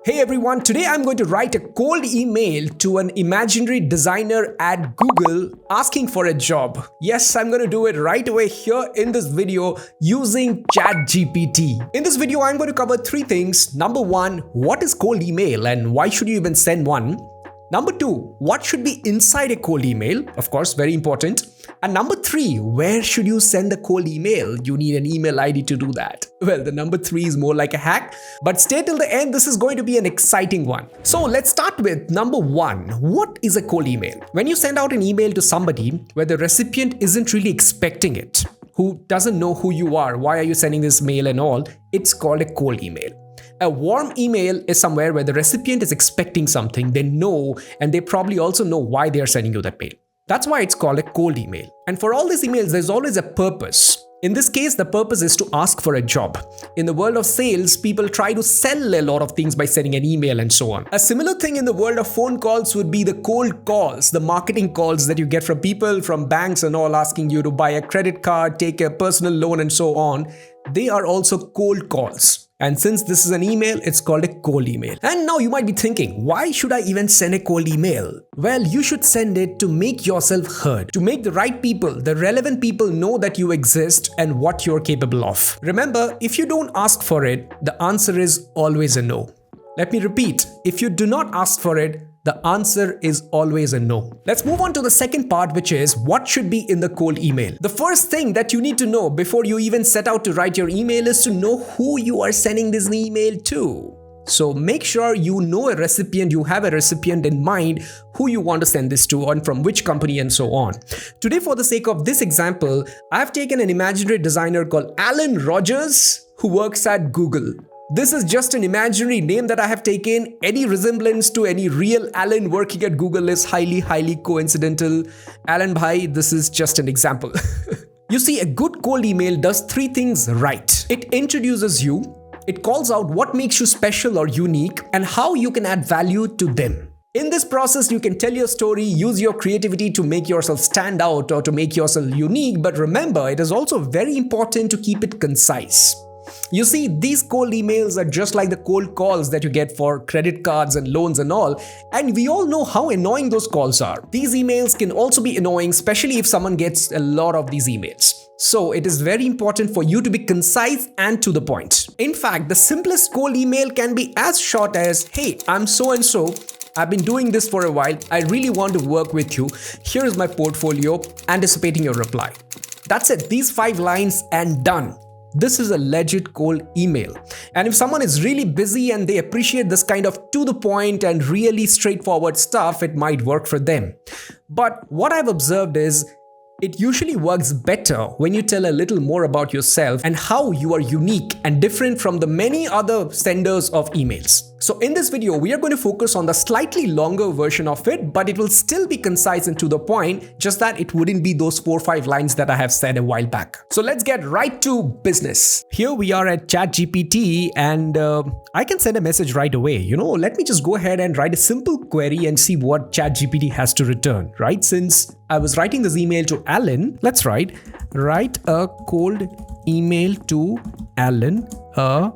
Hey everyone, today I'm going to write a cold email to an imaginary designer at Google asking for a job. Yes, I'm going to do it right away here in this video using ChatGPT. In this video, I'm going to cover three things. Number one, what is cold email and why should you even send one? Number two, what should be inside a cold email? Of course, very important. And number three, where should you send a cold email? You need an email ID to do that. Well, the number three is more like a hack, but stay till the end. This is going to be an exciting one. So let's start with number one. What is a cold email? When you send out an email to somebody where the recipient isn't really expecting it, who doesn't know who you are, why are you sending this mail and all, it's called a cold email. A warm email is somewhere where the recipient is expecting something, they know, and they probably also know why they are sending you that mail. That's why it's called a cold email. And for all these emails, there's always a purpose. In this case, the purpose is to ask for a job. In the world of sales, people try to sell a lot of things by sending an email and so on. A similar thing in the world of phone calls would be the cold calls, the marketing calls that you get from people, from banks and all asking you to buy a credit card, take a personal loan and so on. They are also cold calls. And since this is an email, it's called a cold email. And now you might be thinking, why should I even send a cold email? Well, you should send it to make yourself heard, to make the right people, the relevant people know that you exist and what you're capable of. Remember, if you don't ask for it, the answer is always a no. Let me repeat, if you do not ask for it, the answer is always a no. Let's move on to the second part, which is what should be in the cold email. The first thing that you need to know before you even set out to write your email is to know who you are sending this email to. So make sure you know a recipient, you have a recipient in mind who you want to send this to and from which company and so on. Today, for the sake of this example, I've taken an imaginary designer called Alan Rogers who works at Google. This is just an imaginary name that I have taken. Any resemblance to any real Alan working at Google is highly coincidental. Alan bhai, this is just an example. You see, a good cold email does three things right. It introduces you, it calls out what makes you special or unique, and how you can add value to them. In this process, you can tell your story, use your creativity to make yourself stand out or to make yourself unique. But remember, it is also very important to keep it concise. You see, these cold emails are just like the cold calls that you get for credit cards and loans and all, and we all know how annoying those calls are. These emails can also be annoying, especially if someone gets a lot of these emails. So it is very important for you to be concise and to the point. In fact, the simplest cold email can be as short as, hey, I'm so and so. I've been doing this for a while. I really want to work with you. Here is my portfolio, anticipating your reply. That's it. These 5 lines and done. This is a legit cold email. And if someone is really busy and they appreciate this kind of to the point and really straightforward stuff, it might work for them. But what I've observed is it usually works better when you tell a little more about yourself and how you are unique and different from the many other senders of emails. So in this video, we are going to focus on the slightly longer version of it, but it will still be concise and to the point, just that it wouldn't be those 4 or 5 lines that I have said a while back. So let's get right to business. Here we are at ChatGPT and I can send a message right away. Let me just go ahead and write a simple query and see what ChatGPT has to return, right? Since I was writing this email to Alan, let's write a cold email to Alan, a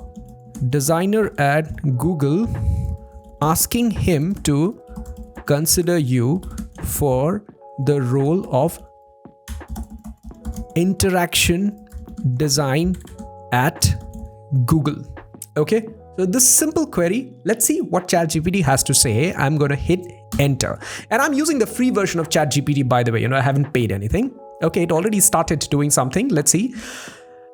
designer at Google, asking him to consider you for the role of interaction design at Google. Okay, so this simple query, let's see what ChatGPT has to say. I'm going to hit enter. And I'm using the free version of ChatGPT, by the way. I haven't paid anything. Okay, it already started doing something. Let's see.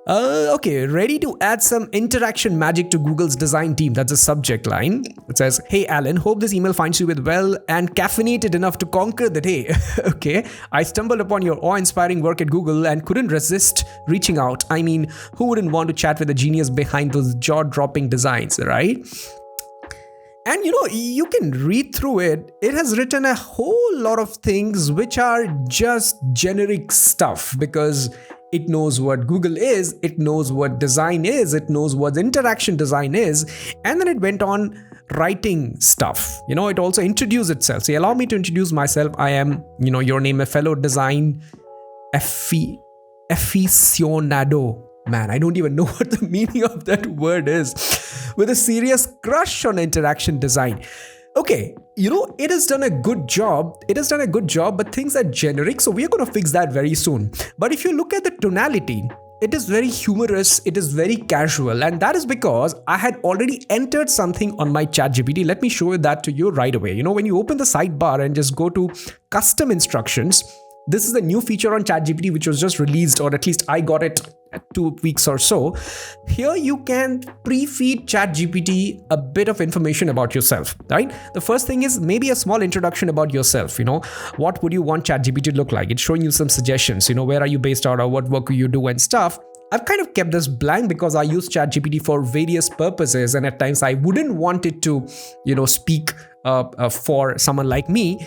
Okay, ready to add some interaction magic to Google's design team. That's the subject line. It says, hey Alan, hope this email finds you with well and caffeinated enough to conquer the day. Okay, I stumbled upon your awe-inspiring work at Google and couldn't resist reaching out. I mean, who wouldn't want to chat with the genius behind those jaw-dropping designs, right? And you can read through it. It has written a whole lot of things which are just generic stuff because it knows what Google is, it knows what design is, it knows what interaction design is, and then it went on writing stuff. It also introduced itself. So allow me to introduce myself. I am, your name, a fellow design aficionado. Man, I don't even know what the meaning of that word is. with a serious crush on interaction design. Okay, it has done a good job. But things are generic, so we are going to fix that very soon. But if you look at the tonality, it is very humorous, it is very casual, and that is because I had already entered something on my ChatGPT. Let me show that to you right away. When you open the sidebar and just go to custom instructions, this is a new feature on ChatGPT which was just released, or at least I got it 2 weeks or so. Here you can pre-feed ChatGPT a bit of information about yourself, right? The first thing is maybe a small introduction about yourself. What would you want ChatGPT to look like? It's showing you some suggestions, where are you based out of, what work you do and stuff. I've kind of kept this blank because I use ChatGPT for various purposes, and at times I wouldn't want it to, speak for someone like me.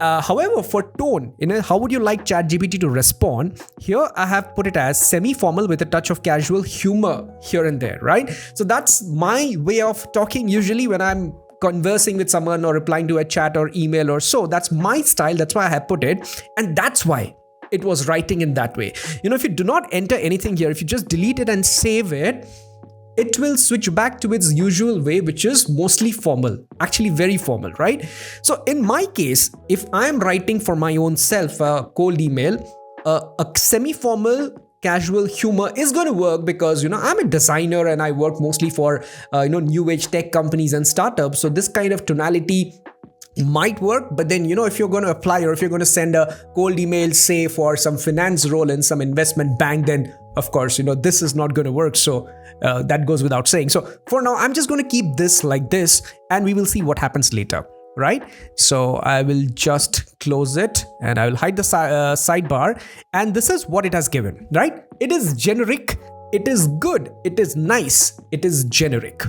However, for tone, how would you like ChatGPT to respond? Here I have put it as semi-formal with a touch of casual humor here and there, right? So that's my way of talking usually when I'm conversing with someone or replying to a chat or email or so. That's my style. That's why I have put it. And that's why it was writing in that way. If you do not enter anything here, if you just delete it and save it, it will switch back to its usual way, which is mostly formal, actually very formal, right? So in my case, if I'm writing for my own self a cold email, a semi-formal casual humor is going to work because, I'm a designer and I work mostly for, new age tech companies and startups. So this kind of tonality might work, but then if you're going to apply, or if you're going to send a cold email, say for some finance role in some investment bank, then of course this is not going to work. So that goes without saying. So for now, I'm just going to keep this like this, and we will see what happens later, right? So I will just close it and I will hide the sidebar, and this is what it has given, right? It is generic, it is good, it is nice, it is generic.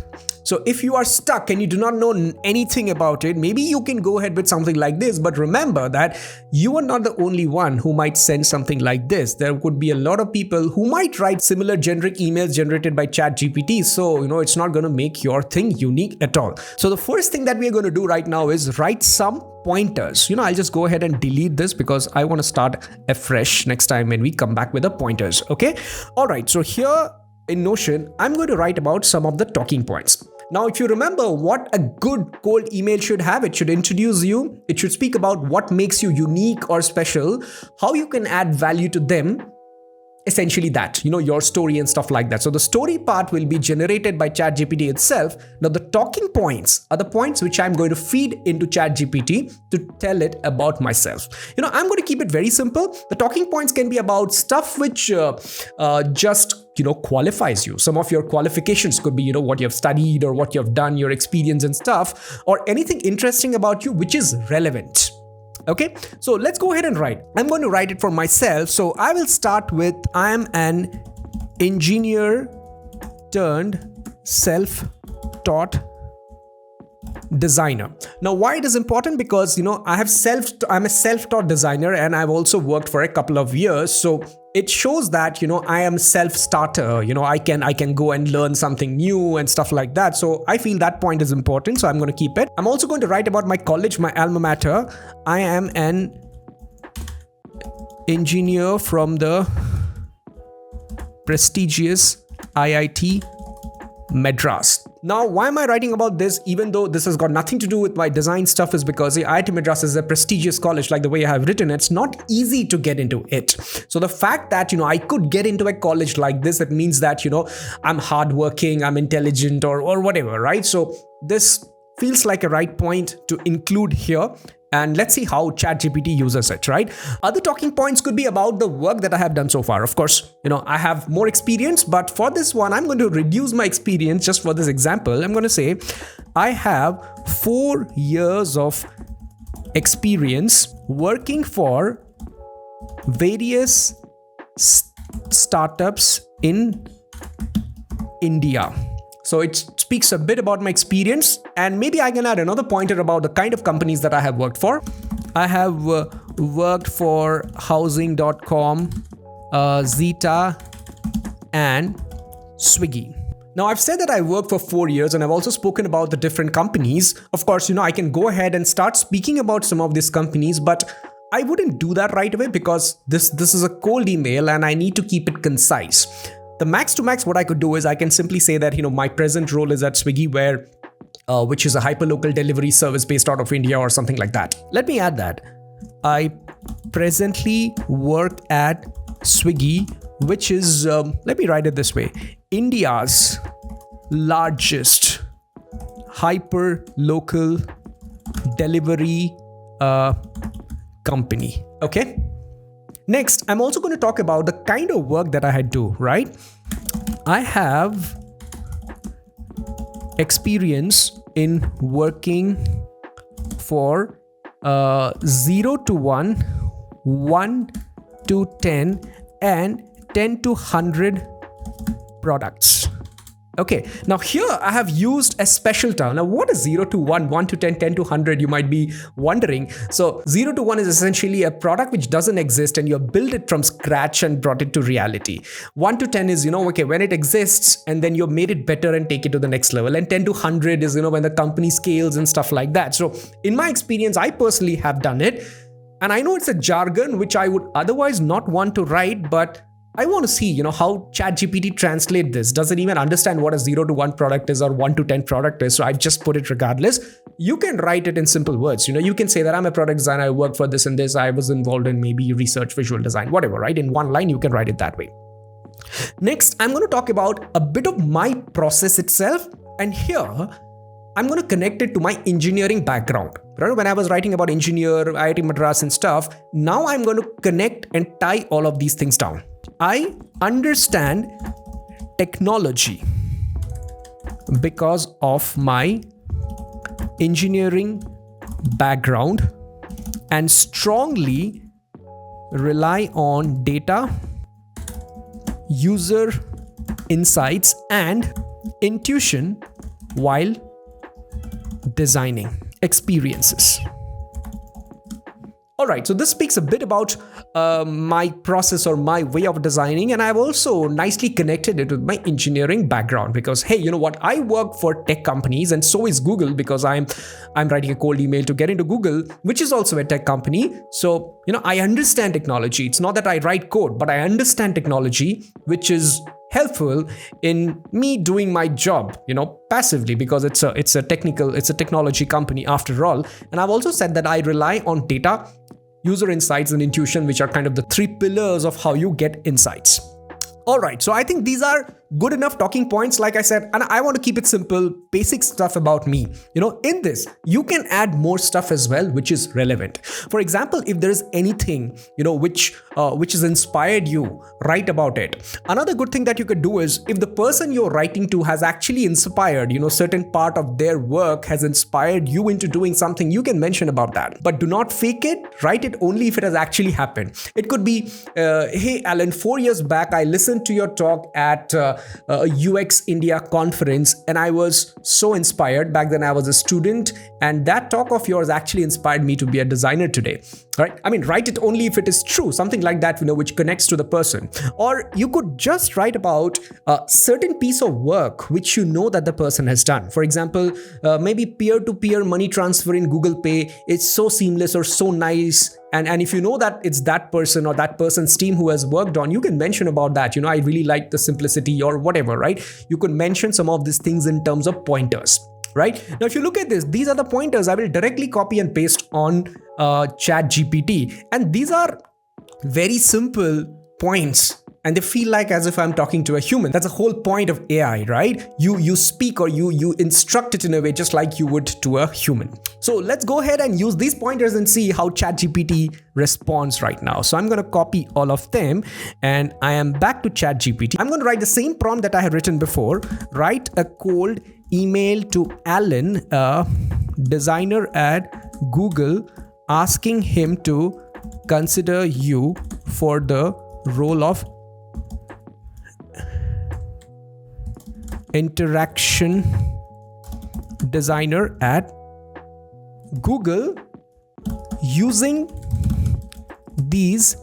So if you are stuck and you do not know anything about it, maybe you can go ahead with something like this. But remember that you are not the only one who might send something like this. There could be a lot of people who might write similar generic emails generated by ChatGPT. So, it's not going to make your thing unique at all. So the first thing that we are going to do right now is write some pointers. I'll just go ahead and delete this because I want to start afresh next time when we come back with the pointers. Okay. All right. So here in Notion, I'm going to write about some of the talking points. Now, if you remember what a good cold email should have, it should introduce you. It should speak about what makes you unique or special, how you can add value to them. Essentially that, your story and stuff like that. So the story part will be generated by ChatGPT itself. Now the talking points are the points which I'm going to feed into ChatGPT to tell it about myself. I'm going to keep it very simple. The talking points can be about stuff which just qualifies you. Some of your qualifications could be, what you have studied or what you have done, your experience and stuff, or anything interesting about you which is relevant. Okay, so let's go ahead and write. I'm going to write it for myself. So I will start with, I am an engineer turned self-taught designer. Now, why it is important? Because, I'm a self-taught designer and I've also worked for a couple of years. So it shows that, I am self-starter, I can go and learn something new and stuff like that. So I feel that point is important. So I'm going to keep it. I'm also going to write about my college, my alma mater. I am an engineer from the prestigious IIT Madras. Now, why am I writing about this, even though this has got nothing to do with my design stuff, is because the IIT Madras is a prestigious college, like the way I have written, it's not easy to get into it. So the fact that, I could get into a college like this, it means that, I'm hardworking, I'm intelligent or whatever, right? So this feels like a right point to include here. And let's see how ChatGPT uses it, right? Other talking points could be about the work that I have done so far. Of course, I have more experience, but for this one, I'm going to reduce my experience just for this example. I'm going to say, I have 4 years of experience working for various startups in India. So it speaks a bit about my experience, and maybe I can add another pointer about the kind of companies that I have worked for. I have worked for housing.com, Zeta, and Swiggy. Now, I've said that I worked for 4 years, and I've also spoken about the different companies. Of course, I can go ahead and start speaking about some of these companies, but I wouldn't do that right away because this is a cold email and I need to keep it concise. the max to max, what I could do is I can simply say that, my present role is at Swiggy, where which is a hyperlocal delivery service based out of India or something like that. Let me add that. I presently work at Swiggy, which is, let me write it this way, India's largest hyper-local delivery company. Okay? Next, I'm also going to talk about the kind of work that I do, right? I have experience in working for 0 to 1, 1 to 10, and 10 to 100 products. Okay, now here I have used a special term. Now, what is 0 to 1, 1 to 10, 10 to 100? You might be wondering. So 0 to 1 is essentially a product which doesn't exist and you built it from scratch and brought it to reality. 1 to 10 is, okay, when it exists and then you've made it better and take it to the next level. And 10 to 100 is, when the company scales and stuff like that. So in my experience, I personally have done it. And I know it's a jargon which I would otherwise not want to write, but I want to see, how ChatGPT translate this. Does it even understand what a 0 to 1 product is or 1 to 10 product is? So I've just put it regardless. You can write it in simple words. You can say that I'm a product designer, I work for this and this, I was involved in maybe research, visual design, whatever, right? In one line, you can write it that way. Next, I'm going to talk about a bit of my process itself. And here, I'm going to connect it to my engineering background. Right? When I was writing about engineer, IIT Madras and stuff, now I'm going to connect and tie all of these things down. I understand technology because of my engineering background and strongly rely on data, user insights, and intuition while designing experiences. All right, so this speaks a bit about my process or my way of designing, and I've also nicely connected it with my engineering background because, hey, you know what? I work for tech companies, and so is Google because I'm writing a cold email to get into Google, which is also a tech company. So, I understand technology. It's not that I write code, but I understand technology, which is helpful in me doing my job, passively because it's a technology company after all. And I've also said that I rely on data, user insights, and intuition, which are kind of the three pillars of how you get insights. All right, so I think these are good enough talking points, like I said, and I want to keep it simple, basic stuff about me. In this, you can add more stuff as well, which is relevant. For example, if there is anything, which has inspired you, write about it. Another good thing that you could do is if the person you're writing to has actually inspired, certain part of their work has inspired you into doing something, you can mention about that. But do not fake it, write it only if it has actually happened. It could be, hey, Alan, 4 years back, I listened to your talk at a UX India conference and I was so inspired. Back then I was a student and that talk of yours actually inspired me to be a designer today. Right? I mean, write it only if it is true, something like that, which connects to the person. Or you could just write about a certain piece of work which that the person has done. For example, maybe peer-to-peer money transfer in Google Pay is so seamless or so nice. And if you know that it's that person or that person's team who has worked on, you can mention about that. I really like the simplicity or whatever, right? You could mention some of these things in terms of pointers. Right? Now, if you look at this, these are the pointers I will directly copy and paste on ChatGPT. And these are very simple points and they feel like as if I'm talking to a human. That's the whole point of AI, right? You speak or you instruct it in a way just like you would to a human. So let's go ahead and use these pointers and see how ChatGPT responds right now. So I'm going to copy all of them and I am back to ChatGPT. I'm going to write the same prompt that I had written before. Write a cold email to Alan, a designer at Google, asking him to consider you for the role of interaction designer at Google using these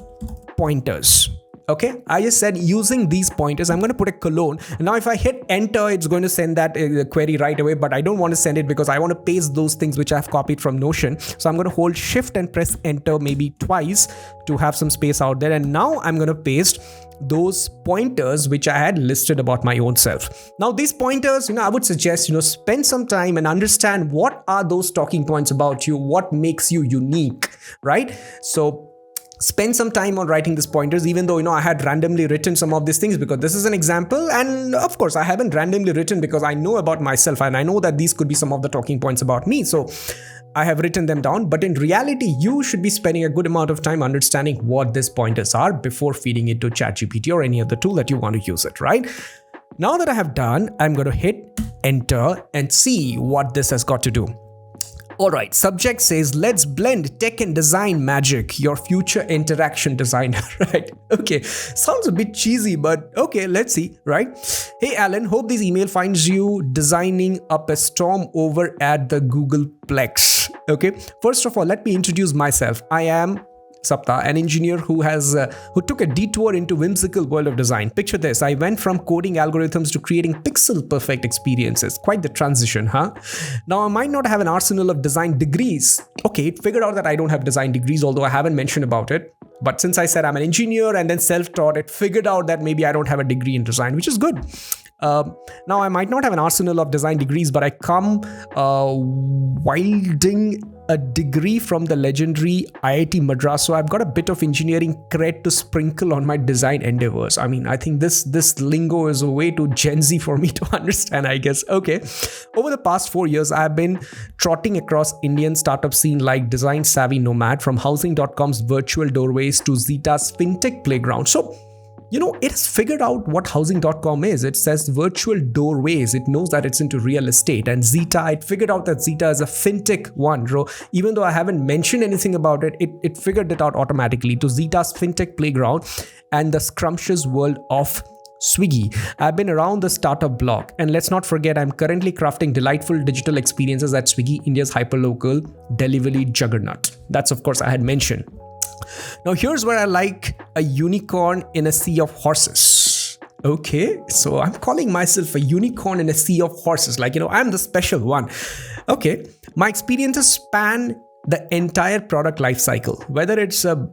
pointers. Okay, I just said using these pointers, I'm going to put a colon. And now if I hit enter, it's going to send that query right away, but I don't want to send it because I want to paste those things which I've copied from Notion. So I'm going to hold shift and press enter maybe twice to have some space out there. And now I'm going to paste those pointers which I had listed about my own self. Now these pointers, I would suggest, spend some time and understand what are those talking points about you, what makes you unique, right? So spend some time on writing these pointers, even though, I had randomly written some of these things because this is an example. And of course, I haven't randomly written because I know about myself and I know that these could be some of the talking points about me. So I have written them down, but in reality, you should be spending a good amount of time understanding what these pointers are before feeding it to ChatGPT or any other tool that you want to use it, right? Now that I have done, I'm going to hit enter and see what this has got to do. All right, subject says, let's blend tech and design magic, your future interaction designer, right? Okay, sounds a bit cheesy, but okay, let's see, right? Hey, Alan, hope this email finds you designing up a storm over at the Googleplex. Okay, first of all, let me introduce myself. I am Sapta, an engineer who took a detour into whimsical world of design. Picture this, I went from coding algorithms to creating pixel perfect experiences. Quite the transition, huh? Now I might not have an arsenal of design degrees. Okay, it figured out that I don't have design degrees, although I haven't mentioned about it. But since I said I'm an engineer and then self-taught, it figured out that maybe I don't have a degree in design, which is good. Now I might not have an arsenal of design degrees, but I come wielding a degree from the legendary IIT Madras. So I've got a bit of engineering cred to sprinkle on my design endeavors. I mean, I think this lingo is a way too Gen Z for me to understand, I guess. Okay. Over the past 4 years, I've been trotting across Indian startup scene like Design Savvy Nomad, from Housing.com's virtual doorways to Zeta's fintech playground. So it has figured out what Housing.com is. It says virtual doorways. It knows that it's into real estate. And Zeta, it figured out that Zeta is a fintech one. Even though I haven't mentioned anything about it, it figured it out automatically, to Zeta's fintech playground and the scrumptious world of Swiggy. I've been around the startup block, and let's not forget I'm currently crafting delightful digital experiences at Swiggy, India's hyperlocal delivery juggernaut. That's, of course, I had mentioned. Now here's where I like a unicorn in a sea of horses. Okay, so I'm calling myself a unicorn in a sea of horses, like, I'm the special one. Okay, my experiences span the entire product life cycle, whether it's a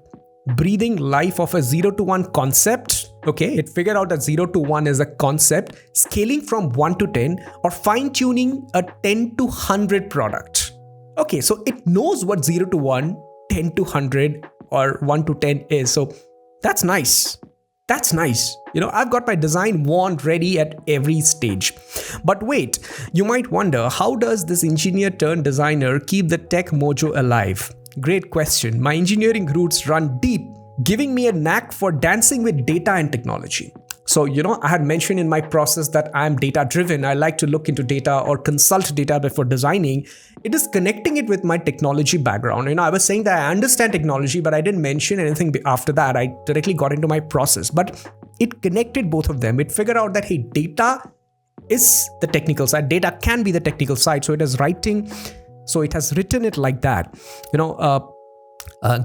breathing life of a 0 to 1 concept. Okay, it figured out that 0 to 1 is a concept, scaling from 1 to 10, or fine-tuning a 10 to 100 product. Okay, so it knows what 0 to 1, 10 to 100, or 1 to 10 is. So that's nice. That's nice. I've got my design wand ready at every stage. But wait, you might wonder, how does this engineer turned designer keep the tech mojo alive? Great question. My engineering roots run deep, giving me a knack for dancing with data and technology. So, I had mentioned in my process that I'm data driven. I like to look into data or consult data before designing. It is connecting it with my technology background. I was saying that I understand technology, but I didn't mention anything after that. I directly got into my process, but it connected both of them. It figured out that, hey, data is the technical side. Data can be the technical side. So it has written it like that.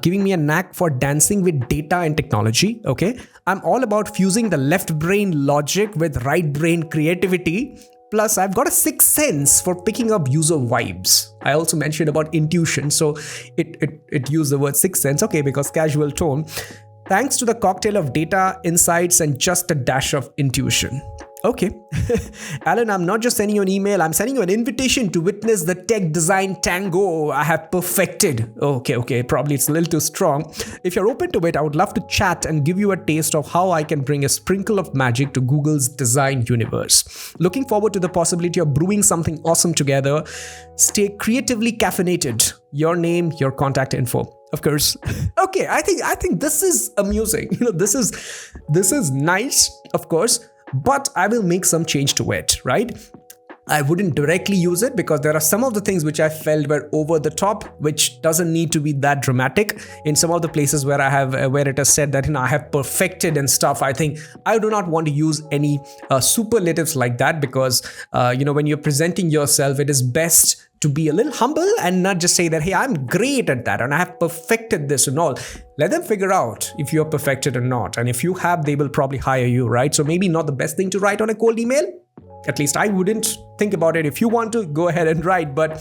Giving me a knack for dancing with data and technology. Okay, I'm all about fusing the left brain logic with right brain creativity. Plus, I've got a sixth sense for picking up user vibes. I also mentioned about intuition, so it used the word sixth sense. Okay, because casual tone. Thanks to the cocktail of data, insights, and just a dash of intuition. Okay. Alan, I'm not just sending you an email, I'm sending you an invitation to witness the tech design tango I have perfected. Okay, probably it's a little too strong. If you're open to it, I would love to chat and give you a taste of how I can bring a sprinkle of magic to Google's design universe. Looking forward to the possibility of brewing something awesome together. Stay creatively caffeinated. Your name, your contact info. Of course. Okay, I think this is amusing. This is nice, of course. But I will make some change to it, right? I wouldn't directly use it because there are some of the things which I felt were over the top, which doesn't need to be that dramatic. In some of the places where where it has said that I have perfected and stuff, I think I do not want to use any superlatives like that because when you're presenting yourself, it is best to be a little humble and not just say that, hey, I'm great at that and I have perfected this and all. Let them figure out if you're perfected or not. And if you have, they will probably hire you, right? So maybe not the best thing to write on a cold email. At least I wouldn't think about it. If you want to, go ahead and write, but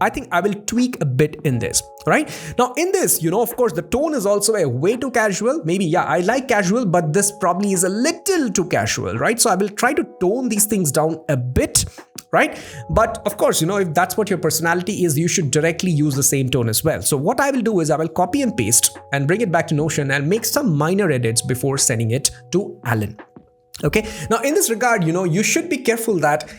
I think I will tweak a bit in this, right? Now in this, of course, the tone is also a way too casual. Maybe, yeah, I like casual, but this probably is a little too casual, right? So I will try to tone these things down a bit, right? But of course, if that's what your personality is, you should directly use the same tone as well. So what I will do is I will copy and paste and bring it back to Notion and make some minor edits before sending it to Alan. Okay, now in this regard, you should be careful that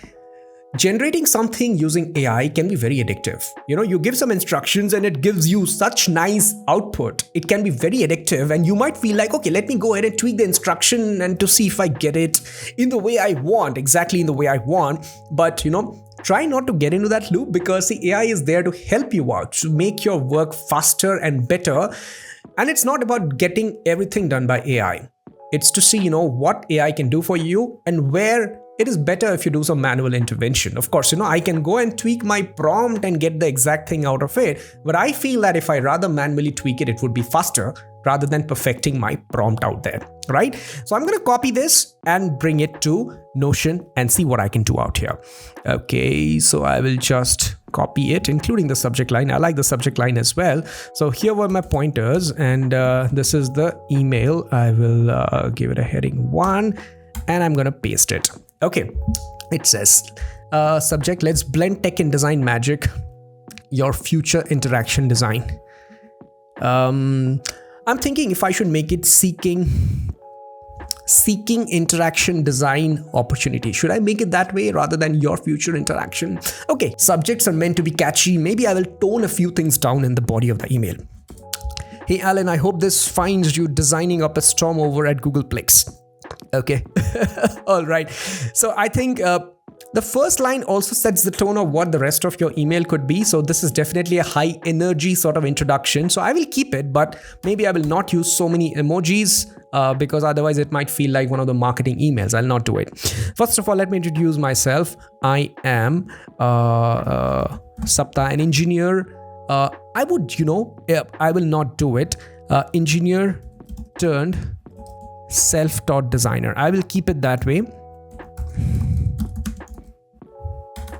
generating something using AI can be very addictive. You give some instructions and it gives you such nice output. It can be very addictive and you might feel like, okay, let me go ahead and tweak the instruction and to see if I get it in the way I want, exactly in the way I want. But, try not to get into that loop because the AI is there to help you out, to make your work faster and better. And it's not about getting everything done by AI. It's to see, what AI can do for you and where it is better if you do some manual intervention. Of course, I can go and tweak my prompt and get the exact thing out of it. But I feel that if I rather manually tweak it, it would be faster rather than perfecting my prompt out there, right? So I'm going to copy this and bring it to Notion and see what I can do out here. Okay, so I will just copy it, including the subject line. I like the subject line as well. So here were my pointers and this is the email. I will give it a heading 1 and I'm going to paste it. Okay, it says, subject, let's blend tech and design magic, your future interaction design. I'm thinking if I should make it seeking interaction design opportunity. Should I make it that way rather than your future interaction? Okay, subjects are meant to be catchy. Maybe I will tone a few things down in the body of the email. Hey, Alan, I hope this finds you designing up a storm over at Googleplex. Okay, all right. So I think the first line also sets the tone of what the rest of your email could be. So this is definitely a high energy sort of introduction. So I will keep it, but maybe I will not use so many emojis because otherwise it might feel like one of the marketing emails. I'll not do it. First of all, let me introduce myself. I am Sapta, an engineer. I would, I will not do it. Engineer turned self-taught designer. I will keep it that way.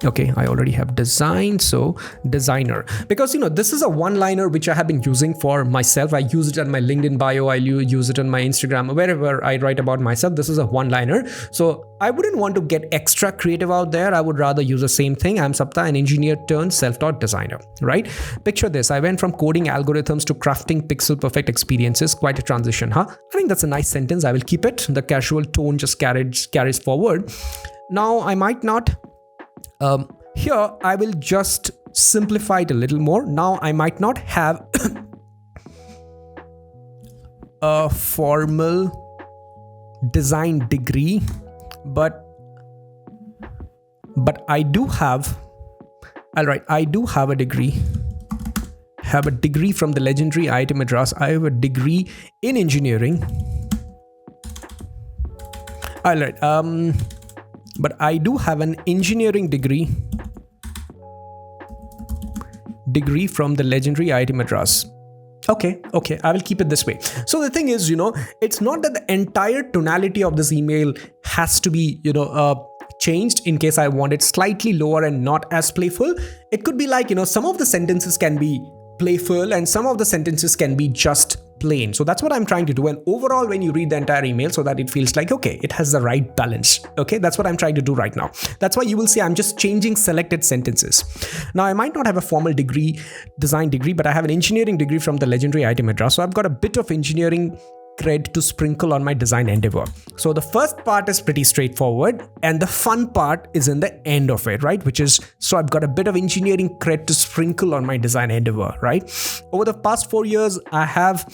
Okay, I already have design, so designer. Because, this is a one-liner which I have been using for myself. I use it on my LinkedIn bio, I use it on my Instagram, wherever I write about myself. This is a one-liner. So I wouldn't want to get extra creative out there. I would rather use the same thing. I'm Sapta, an engineer turned self-taught designer, right? Picture this. I went from coding algorithms to crafting pixel-perfect experiences. Quite a transition, huh? I think that's a nice sentence. I will keep it. The casual tone just carries forward. Now, I might not... here, I will just simplify it a little more. Now, I might not have a formal design degree, but I do have, I do have a degree. Have a degree from the legendary IIT Madras. I have a degree in engineering. But I do have an engineering degree from the legendary IIT Madras. Okay, I will keep it this way. So the thing is, it's not that the entire tonality of this email has to be, changed in case I want it slightly lower and not as playful. It could be like, some of the sentences can be playful and some of the sentences can be just plain. So that's what I'm trying to do. And overall, when you read the entire email, so that it feels like, okay, it has the right balance. Okay, that's what I'm trying to do right now. That's why you will see I'm just changing selected sentences. Now, I might not have a formal design degree, but I have an engineering degree from the legendary IIT Madras. So I've got a bit of engineering cred to sprinkle on my design endeavor. So the first part is pretty straightforward and the fun part is in the end of it, right? So I've got a bit of engineering cred to sprinkle on my design endeavor, right? Over the past 4 years, I have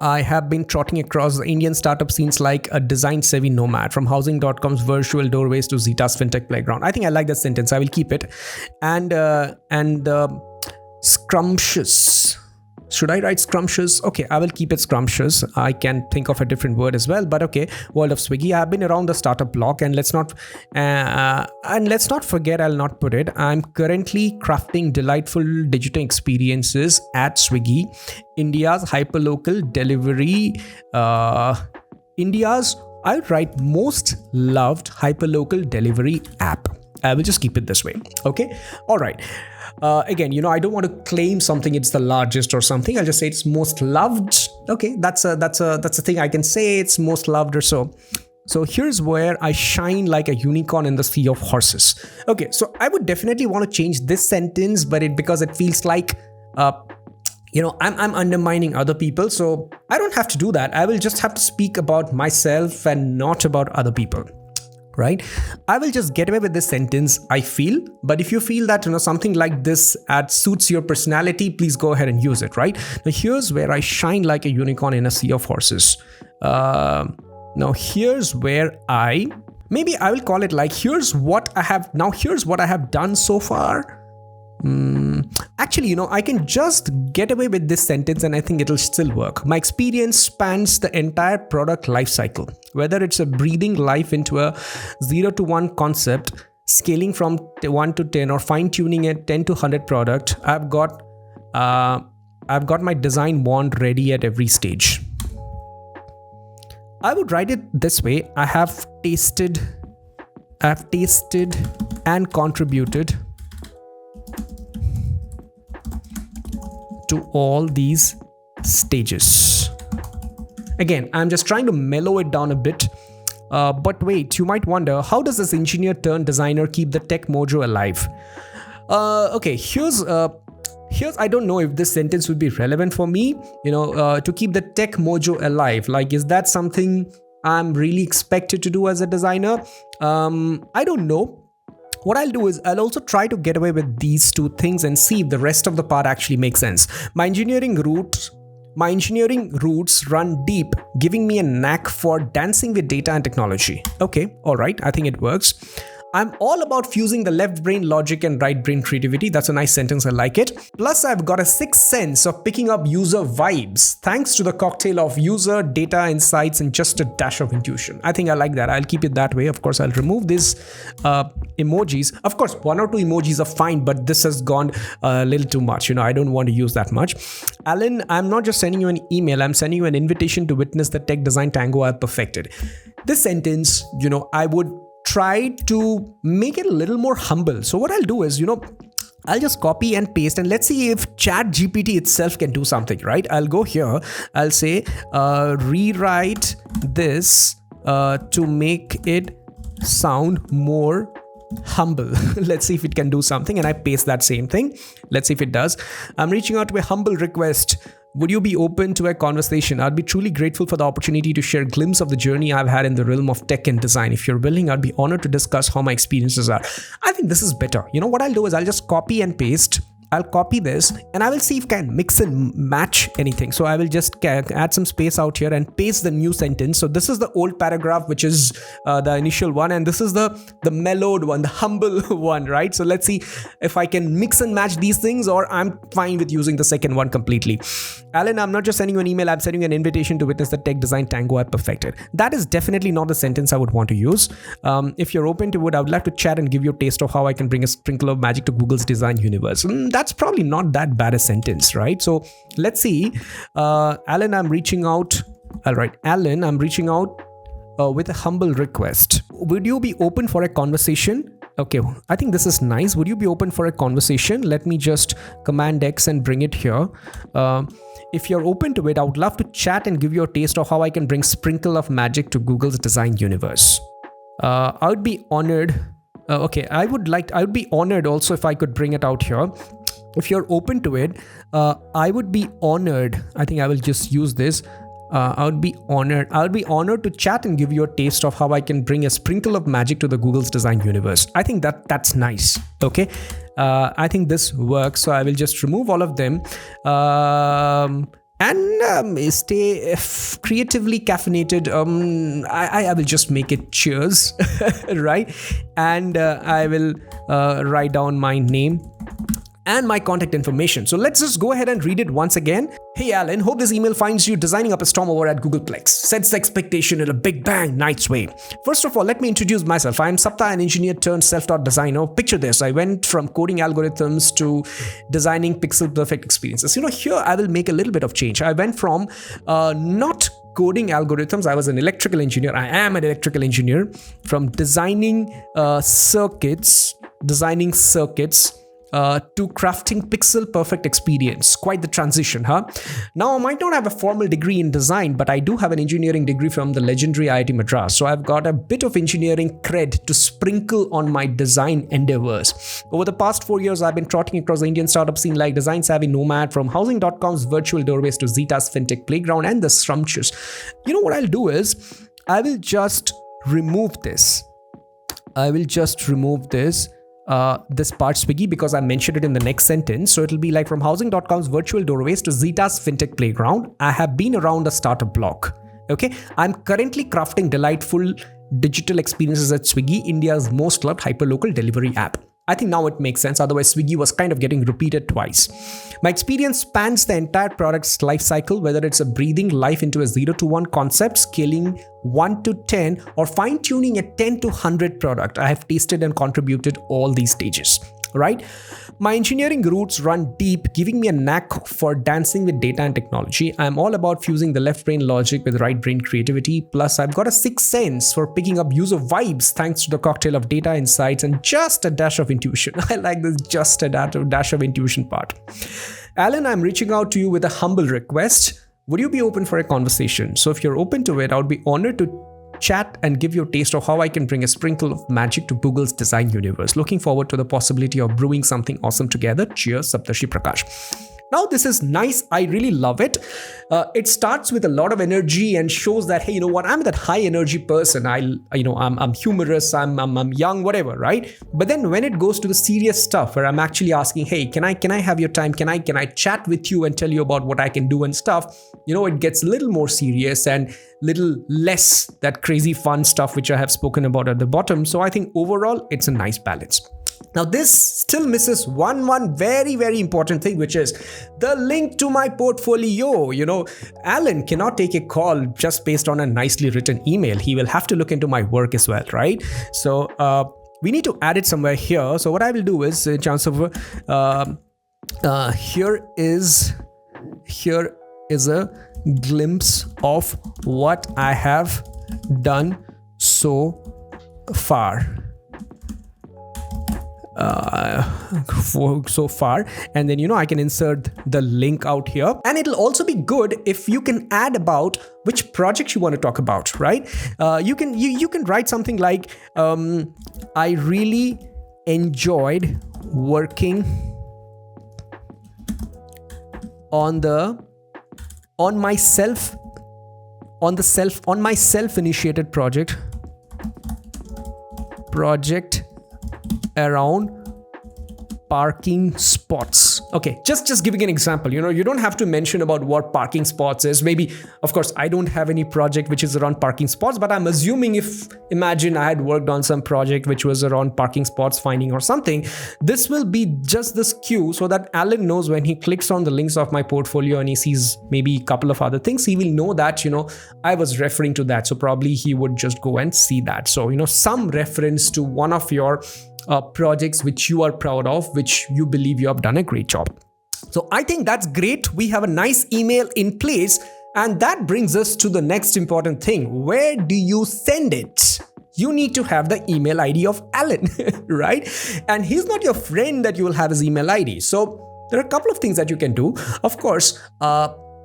I have been trotting across the Indian startup scenes like a design-savvy nomad, from housing.com's virtual doorways to Zeta's fintech playground. I think I like that sentence. I will keep it. And scrumptious. Should I write scrumptious? Okay, I will keep it scrumptious. I can think of a different word as well, but okay. World of Swiggy. I have been around the startup block, and let's not forget. I'll not put it. I'm currently crafting delightful digital experiences at Swiggy, India's hyperlocal delivery. India's, I would write, most loved hyperlocal delivery app. I will just keep it this way. Okay. All right. Again, I don't want to claim something it's the largest or something. I'll just say it's most loved. Okay, that's a thing I can say. It's most loved or so. So here's where I shine like a unicorn in the sea of horses. Okay, so I would definitely want to change this sentence, but because it feels like I'm undermining other people. So I don't have to do that. I will just have to speak about myself and not about other people. Right? I will just get away with this sentence, I feel. But if you feel that something like this suits your personality, please go ahead and use it. Right? Now here's where I shine like a unicorn in a sea of horses. Now here's where maybe I will call it like, here's what I have done so far. Actually, I can just get away with this sentence and I think it'll still work. My experience spans the entire product life cycle, whether it's a breathing life into a 0 to 1 concept, scaling from 1 to 10, or fine-tuning a 10 to 100 product. I've got my design wand ready at every stage. I would write it this way. I have tasted and contributed to all these stages. Again, I'm just trying to mellow it down a bit. But wait, you might wonder, how does this engineer turned designer keep the tech mojo alive? Okay, here's I don't know if this sentence would be relevant for me, to keep the tech mojo alive. Like, is that something I'm really expected to do as a designer? I don't know. What I'll do is I'll also try to get away with these two things and see if the rest of the part actually makes sense. My engineering roots run deep, giving me a knack for dancing with data and technology. Okay, all right, I think it works. I'm all about fusing the left brain logic and right brain creativity. That's a nice sentence, I like it. Plus, I've got a sixth sense of picking up user vibes, thanks to the cocktail of user, data, insights, and just a dash of intuition. I think I like that. I'll keep it that way. Of course, I'll remove these emojis. Of course, 1 or 2 emojis are fine, but this has gone a little too much. I don't want to use that much. Alan, I'm not just sending you an email. I'm sending you an invitation to witness the tech design tango I've perfected. This sentence, I would try to make it a little more humble. So what I'll do is, I'll just copy and paste, and let's see if ChatGPT itself can do something, right? I'll go here. I'll say, rewrite this to make it sound more humble. Let's see if it can do something, and I paste that same thing. Let's see if it does. I'm reaching out to a humble request. Would you be open to a conversation? I'd be truly grateful for the opportunity to share a glimpse of the journey I've had in the realm of tech and design. If you're willing, I'd be honored to discuss how my experiences are. I think this is better. What I'll do is I'll just copy and paste. I'll copy this and I will see if I can mix and match anything. So I will just add some space out here and paste the new sentence. So this is the old paragraph, which is the initial one, and this is the mellowed one, the humble one, right? So let's see if I can mix and match these things, or I'm fine with using the second one completely. Alan, I'm not just sending you an email, I'm sending you an invitation to witness the tech design tango I perfected. That is definitely not the sentence I would want to use. If you're open to it, I would like to chat and give you a taste of how I can bring a sprinkle of magic to Google's design universe. That's probably not that bad a sentence, right? So let's see. Alan, I'm reaching out. All right, Alan, I'm reaching out with a humble request. Would you be open for a conversation? Okay, I think this is nice. Would you be open for a conversation? Let me just Command X and bring it here. If you're open to it, I would love to chat and give you a taste of how I can bring sprinkle of magic to Google's design universe. I would be honored. I would be honored also if I could bring it out here. If you're open to it, I would be honored. I think I will just use this. I would be honored to chat and give you a taste of how I can bring a sprinkle of magic to the Google's design universe. I think that's nice. Okay. I think this works. So I will just remove all of them. and stay creatively caffeinated. I will just make it cheers, right? And I will write down my name and my contact information. So let's just go ahead and read it once again. Hey Alan, hope this email finds you designing up a storm over at Googleplex. Sets the expectation in a big bang, nice way. First of all, let me introduce myself. I am Sapta, an engineer turned self-taught designer. Picture this, I went from coding algorithms to designing pixel perfect experiences. Here I will make a little bit of change. I went from not coding algorithms. I was an electrical engineer. I am an electrical engineer. From designing circuits to crafting pixel perfect experience. Quite the transition, huh? Now, I might not have a formal degree in design, but I do have an engineering degree from the legendary IIT Madras. So I've got a bit of engineering cred to sprinkle on my design endeavors. Over the past 4 years, I've been trotting across the Indian startup scene like Design Savvy Nomad, from Housing.com's virtual doorways to Zeta's fintech playground and the scrumptious. What I'll do is, I will just remove this. This part Swiggy, because I mentioned it in the next sentence. So it'll be like, from Housing.com's virtual doorways to Zeta's fintech playground, I have been around the startup block. Okay, I'm currently crafting delightful digital experiences at Swiggy, India's most loved hyperlocal delivery app. I think now it makes sense. Otherwise, Swiggy was kind of getting repeated twice. My experience spans the entire product's life cycle, whether it's a breathing life into a 0 to 1 concept, scaling 1 to 10, or fine-tuning a 10 to 100 product. I have tasted and contributed all these stages, right? My engineering roots run deep, giving me a knack for dancing with data and technology. I'm all about fusing the left brain logic with right brain creativity. Plus, I've got a sixth sense for picking up user vibes thanks to the cocktail of data insights and just a dash of intuition. I like this just a dash of intuition part. Alan, I'm reaching out to you with a humble request. Would you be open for a conversation? So if you're open to it, I would be honored to chat and give you a taste of how I can bring a sprinkle of magic to Google's design universe. Looking forward to the possibility of brewing something awesome together. Cheers, Saptarshi Prakash. Now, this is nice. I really love it. It starts with a lot of energy and shows that, hey, you know what? I'm that high energy person. I'm humorous. I'm young, whatever, right? But then when it goes to the serious stuff, where I'm actually asking, hey, can I have your time? Can I chat with you and tell you about what I can do and stuff? It gets a little more serious and little less that crazy fun stuff which I have spoken about at the bottom. So I think overall, it's a nice balance. Now, this still misses one very, very important thing, which is the link to my portfolio. Alan cannot take a call just based on a nicely written email. He will have to look into my work as well, right? So we need to add it somewhere here. So what I will do is, here is a glimpse of what I have done so far. And then I can insert the link out here, and it'll also be good if you can add about which project you want to talk about, right? You can write something like, I really enjoyed working on my self-initiated project around parking spots. Okay, just giving an example. You don't have to mention about what parking spots is. Maybe, of course, I don't have any project which is around parking spots, but I'm assuming imagine I had worked on some project which was around parking spots finding or something. This will be just this cue so that Alan knows when he clicks on the links of my portfolio and he sees maybe a couple of other things, he will know that, I was referring to that. So probably he would just go and see that. So, some reference to one of your projects which you are proud of, which you believe you have done a great job. So I think that's great. We have a nice email in place, and that brings us to the next important thing. Where do you send it? You need to have the email ID of Alan, right? And he's not your friend that you will have his email ID. So there are a couple of things that you can do. Of course,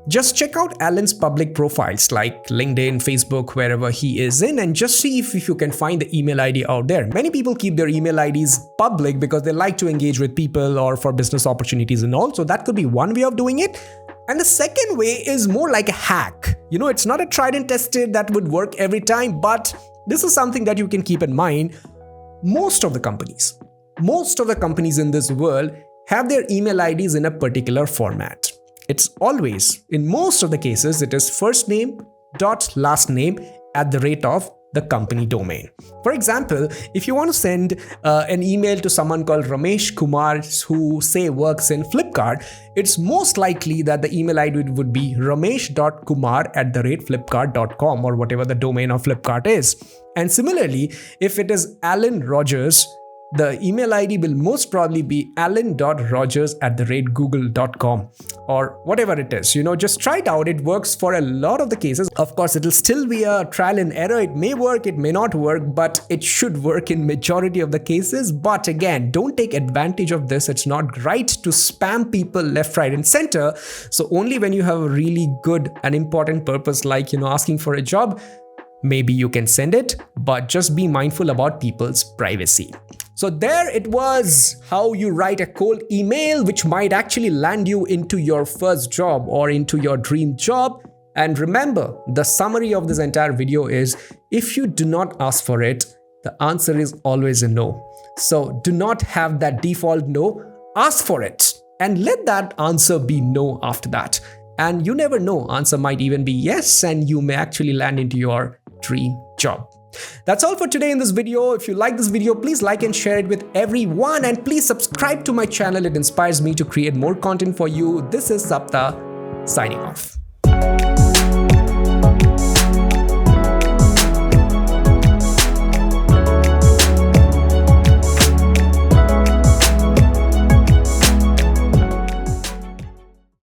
just check out Alan's public profiles like LinkedIn, Facebook, wherever he is in, and just see if you can find the email ID out there. Many people keep their email IDs public because they like to engage with people or for business opportunities and all. So that could be one way of doing it. And the second way is more like a hack. It's not a tried and tested that would work every time, but this is something that you can keep in mind. Most of the companies in this world have their email IDs in a particular format. it's always, in most of the cases, it is first name dot last name at the rate of the company domain. For example, if you want to send an email to someone called Ramesh Kumar who say works in Flipkart, it's most likely that the email ID would be ramesh.kumar@flipkart.com or whatever the domain of Flipkart is. And similarly, if it is Alan Rogers, the email ID will most probably be alan.rogers@google.com or whatever it is. Just try it out. It works for a lot of the cases. Of course, it'll still be a trial and error. It may work, it may not work, but it should work in majority of the cases. But again, don't take advantage of this. It's not right to spam people left, right, and center. So only when you have a really good and important purpose like, asking for a job, maybe you can send it, but just be mindful about people's privacy. So there it was, how you write a cold email which might actually land you into your first job or into your dream job. And remember, the summary of this entire video is, if you do not ask for it, the answer is always a no. So do not have that default no, ask for it and let that answer be no after that. And you never know, answer might even be yes, and you may actually land into your dream job. That's all for today in this video. If you like this video, please like and share it with everyone, and please subscribe to my channel. It inspires me to create more content for you. This is Sapta signing off.